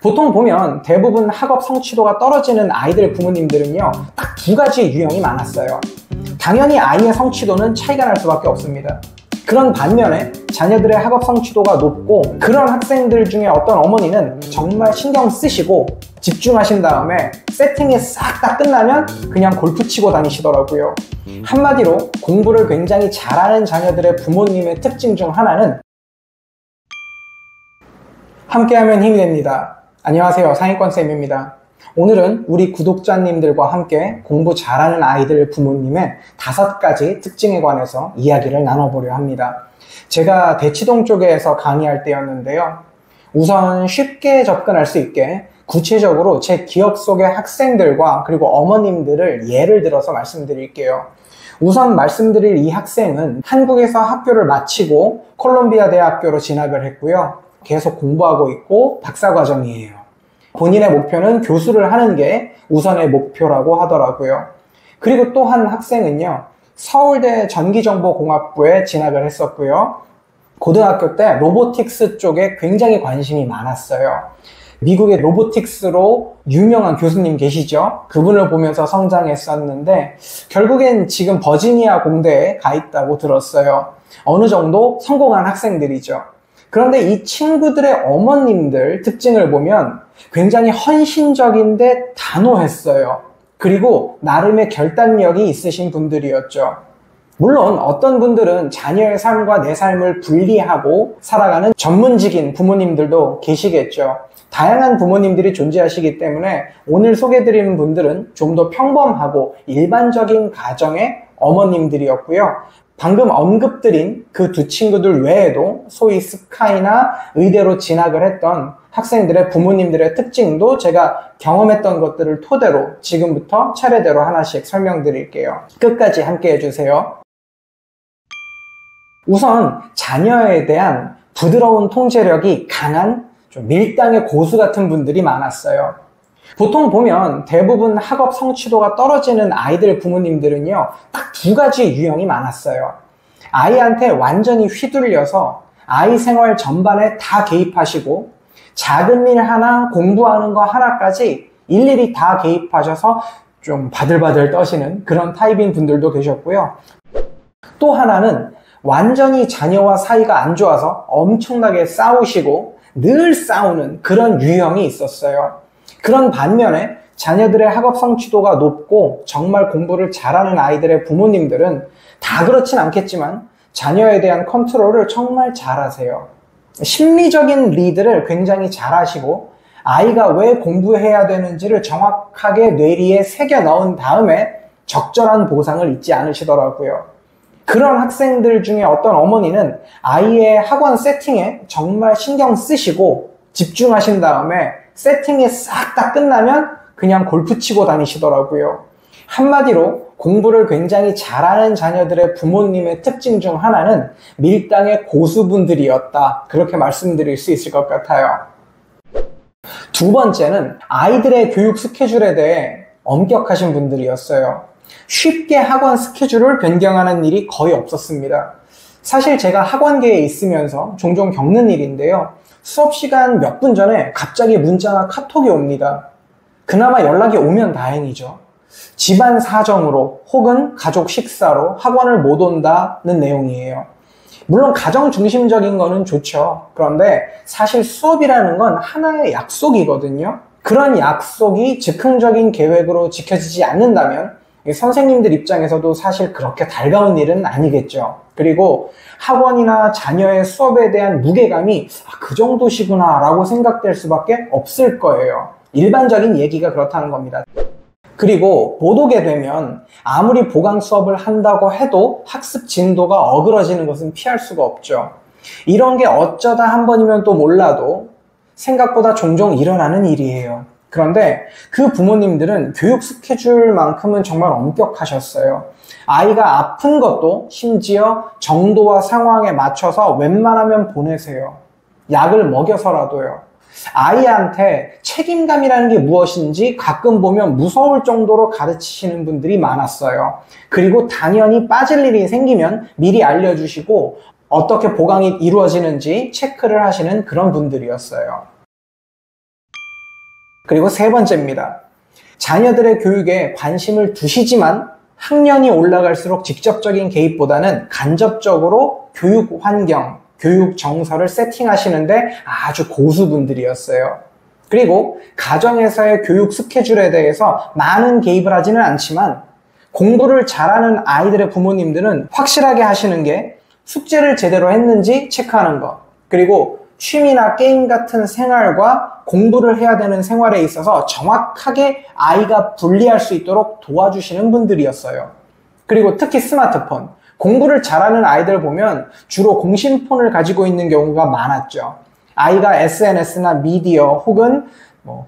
보통 보면 대부분 학업 성취도가 떨어지는 아이들 부모님들은요, 딱 두 가지 유형이 많았어요. 당연히 아이의 성취도는 차이가 날 수밖에 없습니다. 그런 반면에 자녀들의 학업 성취도가 높고 그런 학생들 중에 어떤 어머니는 정말 신경 쓰시고 집중하신 다음에 세팅이 싹 다 끝나면 그냥 골프 치고 다니시더라고요. 한마디로 공부를 굉장히 잘하는 자녀들의 부모님의 특징 중 하나는 함께하면 힘이 됩니다. 안녕하세요, 상위권쌤입니다. 오늘은 우리 구독자님들과 함께 공부 잘하는 아이들 부모님의 5가지 특징에 관해서 이야기를 나눠보려 합니다. 제가 대치동 쪽에서 강의할 때였는데요. 우선 쉽게 접근할 수 있게 구체적으로 제 기억 속의 학생들과 그리고 어머님들을 예를 들어서 말씀드릴게요. 우선 말씀드릴 이 학생은 한국에서 학교를 마치고 콜롬비아 대학교로 진학을 했고요. 계속 공부하고 있고 박사과정이에요. 본인의 목표는 교수를 하는 게 우선의 목표라고 하더라고요. 그리고 또 한 학생은요, 서울대 전기정보공학부에 진학을 했었고요. 고등학교 때 로보틱스 쪽에 굉장히 관심이 많았어요. 미국의 로보틱스로 유명한 교수님 계시죠? 그분을 보면서 성장했었는데 결국엔 지금 버지니아 공대에 가 있다고 들었어요. 어느 정도 성공한 학생들이죠. 그런데 이 친구들의 어머님들 특징을 보면 굉장히 헌신적인데 단호했어요. 그리고 나름의 결단력이 있으신 분들이었죠. 물론 어떤 분들은 자녀의 삶과 내 삶을 분리하고 살아가는 전문직인 부모님들도 계시겠죠. 다양한 부모님들이 존재하시기 때문에 오늘 소개해드리는 분들은 좀 더 평범하고 일반적인 가정의 어머님들이었고요. 방금 언급드린 그 두 친구들 외에도 소위 스카이나 의대로 진학을 했던 학생들의 부모님들의 특징도 제가 경험했던 것들을 토대로 지금부터 차례대로 하나씩 설명드릴게요. 끝까지 함께 해주세요. 우선 자녀에 대한 부드러운 통제력이 강한 좀 밀당의 고수 같은 분들이 많았어요. 보통 보면 대부분 학업 성취도가 떨어지는 아이들 부모님들은요, 딱 2가지 유형이 많았어요. 아이한테 완전히 휘둘려서 아이 생활 전반에 다 개입하시고 작은 일 하나, 공부하는 거 하나까지 일일이 다 개입하셔서 좀 바들바들 떠시는 그런 타입인 분들도 계셨고요. 또 하나는 완전히 자녀와 사이가 안 좋아서 엄청나게 싸우시고 늘 싸우는 그런 유형이 있었어요. 그런 반면에 자녀들의 학업 성취도가 높고 정말 공부를 잘하는 아이들의 부모님들은 다 그렇진 않겠지만 자녀에 대한 컨트롤을 정말 잘하세요. 심리적인 리드를 굉장히 잘하시고 아이가 왜 공부해야 되는지를 정확하게 뇌리에 새겨 넣은 다음에 적절한 보상을 잊지 않으시더라고요. 그런 학생들 중에 어떤 어머니는 아이의 학원 세팅에 정말 신경 쓰시고 집중하신 다음에 세팅이 싹 다 끝나면 그냥 골프 치고 다니시더라고요. 한마디로 공부를 굉장히 잘하는 자녀들의 부모님의 특징 중 하나는 밀당의 고수분들이었다. 그렇게 말씀드릴 수 있을 것 같아요. 두 번째는 아이들의 교육 스케줄에 대해 엄격하신 분들이었어요. 쉽게 학원 스케줄을 변경하는 일이 거의 없었습니다. 사실 제가 학원계에 있으면서 종종 겪는 일인데요. 수업 시간 몇 분 전에 갑자기 문자나 카톡이 옵니다. 그나마 연락이 오면 다행이죠. 집안 사정으로 혹은 가족 식사로 학원을 못 온다는 내용이에요. 물론 가정 중심적인 거는 좋죠. 그런데 사실 수업이라는 건 하나의 약속이거든요. 그런 약속이 즉흥적인 계획으로 지켜지지 않는다면 선생님들 입장에서도 사실 그렇게 달가운 일은 아니겠죠. 그리고 학원이나 자녀의 수업에 대한 무게감이 그 정도시구나 라고 생각될 수밖에 없을 거예요. 일반적인 얘기가 그렇다는 겁니다. 그리고 못 오게 되면 아무리 보강 수업을 한다고 해도 학습 진도가 어그러지는 것은 피할 수가 없죠. 이런 게 어쩌다 한 번이면 또 몰라도 생각보다 종종 일어나는 일이에요. 그런데 그 부모님들은 교육 스케줄만큼은 정말 엄격하셨어요. 아이가 아픈 것도 심지어 정도와 상황에 맞춰서 웬만하면 보내세요. 약을 먹여서라도요. 아이한테 책임감이라는 게 무엇인지 가끔 보면 무서울 정도로 가르치시는 분들이 많았어요. 그리고 당연히 빠질 일이 생기면 미리 알려주시고 어떻게 보강이 이루어지는지 체크를 하시는 그런 분들이었어요. 그리고 세 번째입니다. 자녀들의 교육에 관심을 두시지만 학년이 올라갈수록 직접적인 개입보다는 간접적으로 교육 환경, 교육 정서를 세팅하시는데 아주 고수분들이었어요. 그리고 가정에서의 교육 스케줄에 대해서 많은 개입을 하지는 않지만 공부를 잘하는 아이들의 부모님들은 확실하게 하시는 게 숙제를 제대로 했는지 체크하는 것, 그리고 취미나 게임 같은 생활과 공부를 해야 되는 생활에 있어서 정확하게 아이가 분리할 수 있도록 도와주시는 분들이었어요. 그리고 특히 스마트폰, 공부를 잘하는 아이들 보면 주로 공신폰을 가지고 있는 경우가 많았죠. 아이가 SNS나 미디어 혹은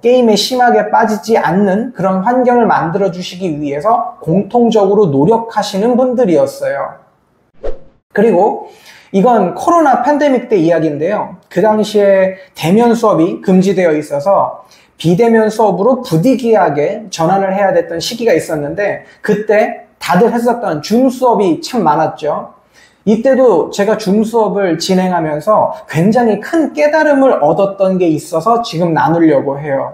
게임에 심하게 빠지지 않는 그런 환경을 만들어 주시기 위해서 공통적으로 노력하시는 분들이었어요. 그리고 이건 코로나 팬데믹 때 이야기인데요. 그 당시에 대면 수업이 금지되어 있어서 비대면 수업으로 부득이하게 전환을 해야 됐던 시기가 있었는데 그때 다들 했었던 줌 수업이 참 많았죠. 이때도 제가 줌 수업을 진행하면서 굉장히 큰 깨달음을 얻었던 게 있어서 지금 나누려고 해요.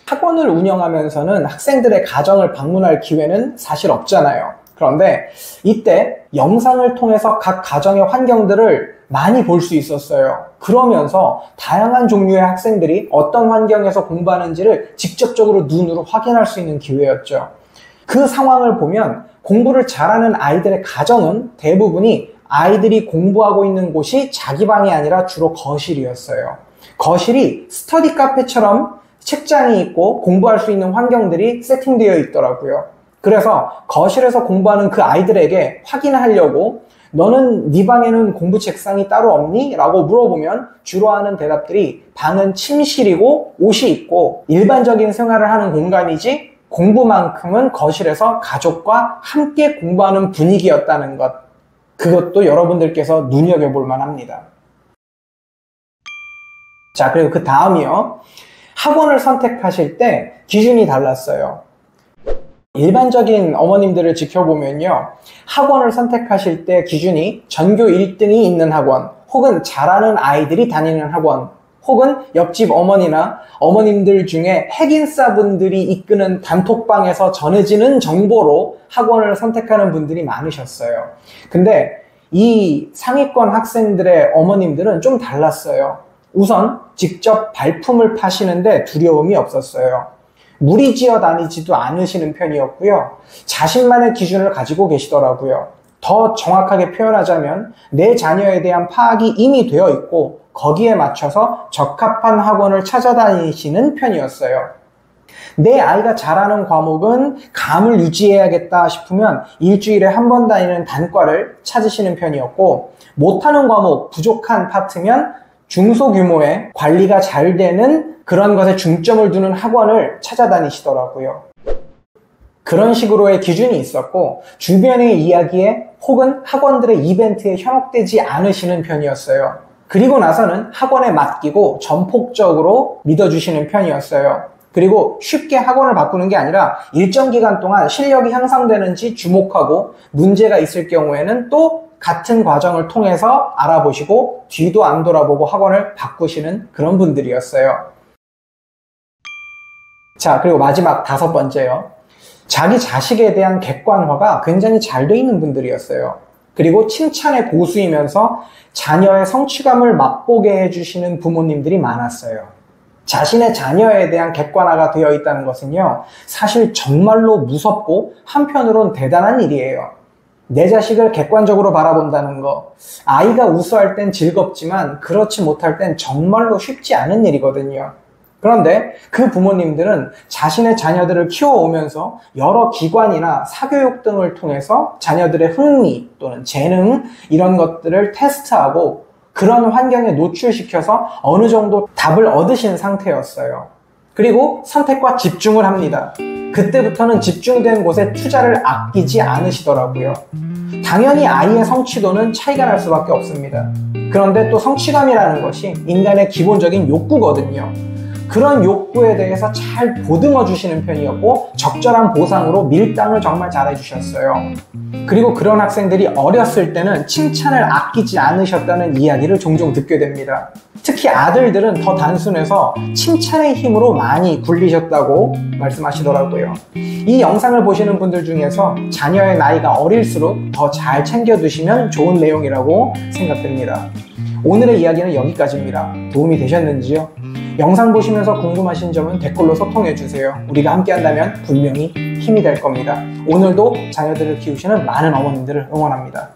학원을 운영하면서는 학생들의 가정을 방문할 기회는 사실 없잖아요. 그런데 이때 영상을 통해서 각 가정의 환경들을 많이 볼 수 있었어요. 그러면서 다양한 종류의 학생들이 어떤 환경에서 공부하는지를 직접적으로 눈으로 확인할 수 있는 기회였죠. 그 상황을 보면 공부를 잘하는 아이들의 가정은 대부분이 아이들이 공부하고 있는 곳이 자기 방이 아니라 주로 거실이었어요. 거실이 스터디 카페처럼 책장이 있고 공부할 수 있는 환경들이 세팅되어 있더라고요. 그래서 거실에서 공부하는 그 아이들에게 확인하려고 너는 네 방에는 공부 책상이 따로 없니? 라고 물어보면 주로 하는 대답들이 방은 침실이고 옷이 있고 일반적인 생활을 하는 공간이지 공부만큼은 거실에서 가족과 함께 공부하는 분위기였다는 것. 그것도 여러분들께서 눈여겨볼 만합니다. 자, 그리고 그 다음이요. 학원을 선택하실 때 기준이 달랐어요. 일반적인 어머님들을 지켜보면요. 학원을 선택하실 때 기준이 전교 1등이 있는 학원, 혹은 잘하는 아이들이 다니는 학원, 혹은 옆집 어머니나 어머님들 중에 핵인싸분들이 이끄는 단톡방에서 전해지는 정보로 학원을 선택하는 분들이 많으셨어요. 근데 이 상위권 학생들의 어머님들은 좀 달랐어요. 우선 직접 발품을 파시는데 두려움이 없었어요. 무리지어 다니지도 않으시는 편이었고요. 자신만의 기준을 가지고 계시더라고요. 더 정확하게 표현하자면 내 자녀에 대한 파악이 이미 되어 있고 거기에 맞춰서 적합한 학원을 찾아다니시는 편이었어요. 내 아이가 잘하는 과목은 감을 유지해야겠다 싶으면 일주일에 한 번 다니는 단과를 찾으시는 편이었고, 못하는 과목, 부족한 파트면 중소규모의 관리가 잘 되는 그런 것에 중점을 두는 학원을 찾아다니시더라고요. 그런 식으로의 기준이 있었고 주변의 이야기에 혹은 학원들의 이벤트에 현혹되지 않으시는 편이었어요. 그리고 나서는 학원에 맡기고 전폭적으로 믿어주시는 편이었어요. 그리고 쉽게 학원을 바꾸는 게 아니라 일정 기간 동안 실력이 향상되는지 주목하고 문제가 있을 경우에는 또 같은 과정을 통해서 알아보시고 뒤도 안 돌아보고 학원을 바꾸시는 그런 분들이었어요. 자, 그리고 마지막 5번째요. 자기 자식에 대한 객관화가 굉장히 잘 돼 있는 분들이었어요. 그리고 칭찬의 고수이면서 자녀의 성취감을 맛보게 해주시는 부모님들이 많았어요. 자신의 자녀에 대한 객관화가 되어 있다는 것은요, 사실 정말로 무섭고 한편으론 대단한 일이에요. 내 자식을 객관적으로 바라본다는 거, 아이가 우수할 땐 즐겁지만 그렇지 못할 땐 정말로 쉽지 않은 일이거든요. 그런데 그 부모님들은 자신의 자녀들을 키워오면서 여러 기관이나 사교육 등을 통해서 자녀들의 흥미 또는 재능 이런 것들을 테스트하고 그런 환경에 노출시켜서 어느 정도 답을 얻으신 상태였어요. 그리고 선택과 집중을 합니다. 그때부터는 집중된 곳에 투자를 아끼지 않으시더라고요. 당연히 아이의 성취도는 차이가 날 수밖에 없습니다. 그런데 또 성취감이라는 것이 인간의 기본적인 욕구거든요. 그런 욕구에 대해서 잘 보듬어 주시는 편이었고 적절한 보상으로 밀당을 정말 잘해 주셨어요. 그리고 그런 학생들이 어렸을 때는 칭찬을 아끼지 않으셨다는 이야기를 종종 듣게 됩니다. 특히 아들들은 더 단순해서 칭찬의 힘으로 많이 굴리셨다고 말씀하시더라고요. 이 영상을 보시는 분들 중에서 자녀의 나이가 어릴수록 더 잘 챙겨두시면 좋은 내용이라고 생각됩니다. 오늘의 이야기는 여기까지입니다. 도움이 되셨는지요? 영상 보시면서 궁금하신 점은 댓글로 소통해주세요. 우리가 함께 한다면 분명히 힘이 될 겁니다. 오늘도 자녀들을 키우시는 많은 어머님들을 응원합니다.